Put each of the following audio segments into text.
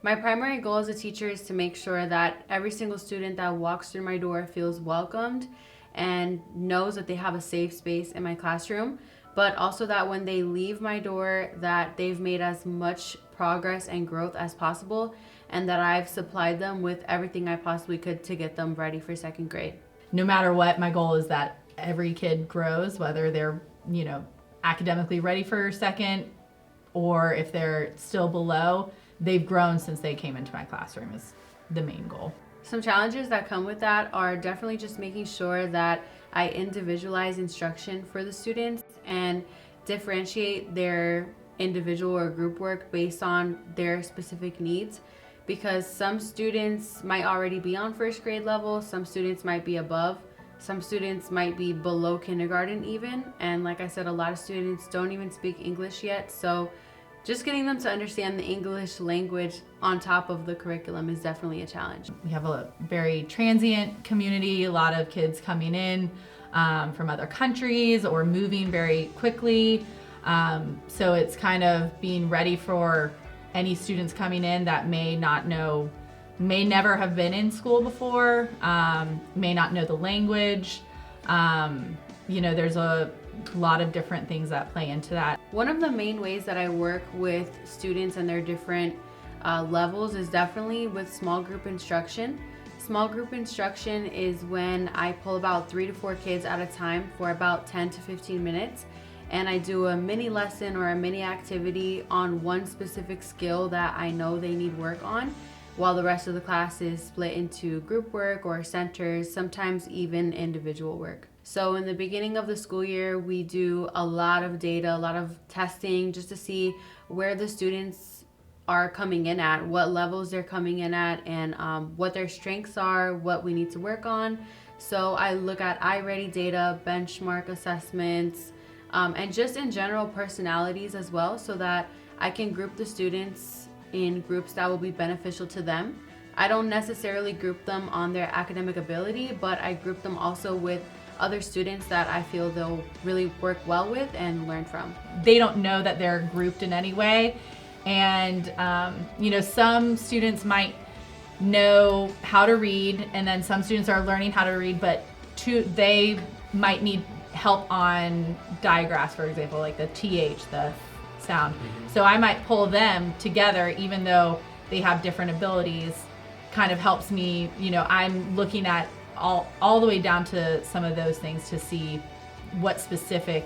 My primary goal as a teacher is to make sure that every single student that walks through my door feels welcomed and knows that they have a safe space in my classroom, but also that when they leave my door that they've made as much progress and growth as possible and that I've supplied them with everything I possibly could to get them ready for second grade. No matter what, my goal is that every kid grows, whether they're, academically ready for second or if they're still below, they've grown since they came into my classroom is the main goal. Some challenges that come with that are definitely just making sure that I individualize instruction for the students and differentiate their individual or group work based on their specific needs, because some students might already be on first grade level, some students might be above, some students might be below kindergarten even, and like I said, a lot of students don't even speak English yet, so just getting them to understand the English language on top of the curriculum is definitely a challenge. We have a very transient community, a lot of kids coming in from other countries or moving very quickly. So it's kind of being ready for any students coming in that may never have been in school before, may not know the language. There's a lot of different things that play into that. One of the main ways that I work with students and their different levels is definitely with small group instruction. Small group instruction is when I pull about 3 to 4 kids at a time for about 10 to 15 minutes, and I do a mini lesson or a mini activity on one specific skill that I know they need work on, while the rest of the class is split into group work or centers, sometimes even individual work. So in the beginning of the school year, we do a lot of data, a lot of testing just to see where the students are coming in at, what levels they're coming in at, and what their strengths are, what we need to work on. So I look at iReady data, benchmark assessments, and just in general personalities as well, so that I can group the students in groups that will be beneficial to them. I don't necessarily group them on their academic ability, but I group them also with other students that I feel they'll really work well with and learn from. They don't know that they're grouped in any way. And, some students might know how to read, and then some students are learning how to read, but they might need help on digraphs, for example, like the TH, the sound. So I might pull them together, even though they have different abilities, kind of helps me, I'm looking at all the way down to some of those things to see what specific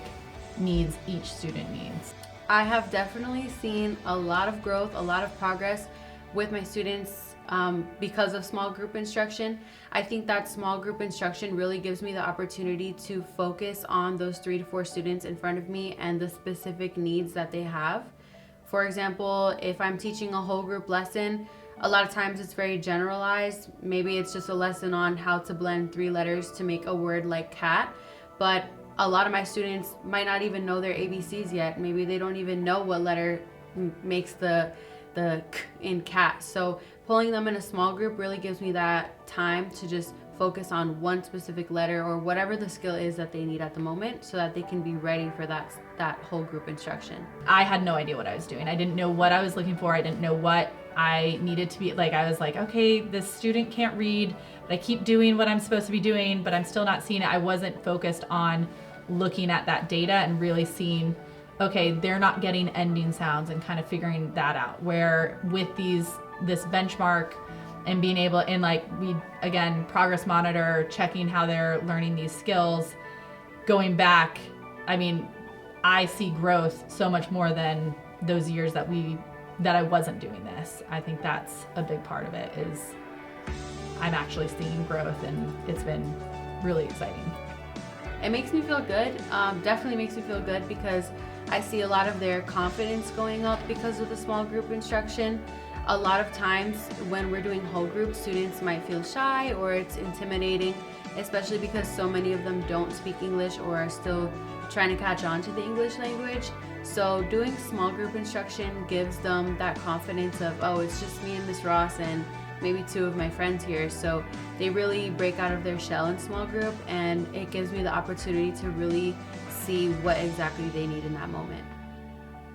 needs each student needs. I have definitely seen a lot of growth, a lot of progress with my students because of small group instruction. I think that small group instruction really gives me the opportunity to focus on those 3 to 4 students in front of me and the specific needs that they have. For example, if I'm teaching a whole group lesson, a lot of times it's very generalized. Maybe it's just a lesson on how to blend 3 letters to make a word like cat, but a lot of my students might not even know their ABCs yet. Maybe they don't even know what letter makes the k in cat. So pulling them in a small group really gives me that time to just focus on one specific letter or whatever the skill is that they need at the moment, so that they can be ready for that whole group instruction. I had no idea what I was doing. I didn't know what I was looking for. I didn't know what I needed to be like. I was like, okay, this student can't read, but I keep doing what I'm supposed to be doing, but I'm still not seeing it. I wasn't focused on looking at that data and really seeing, okay, they're not getting ending sounds, and kind of figuring that out. Where with this benchmark and being able, and we again progress monitor, checking how they're learning these skills, going back, I see growth so much more than those years that I wasn't doing this. I think that's a big part of it, is I'm actually seeing growth, and it's been really exciting. It makes me feel good, definitely makes me feel good, because I see a lot of their confidence going up because of the small group instruction. A lot of times when we're doing whole group, students might feel shy or it's intimidating, especially because so many of them don't speak English or are still trying to catch on to the English language. So doing small group instruction gives them that confidence of, oh, it's just me and Miss Ross and maybe 2 of my friends here. So they really break out of their shell in small group, and it gives me the opportunity to really see what exactly they need in that moment.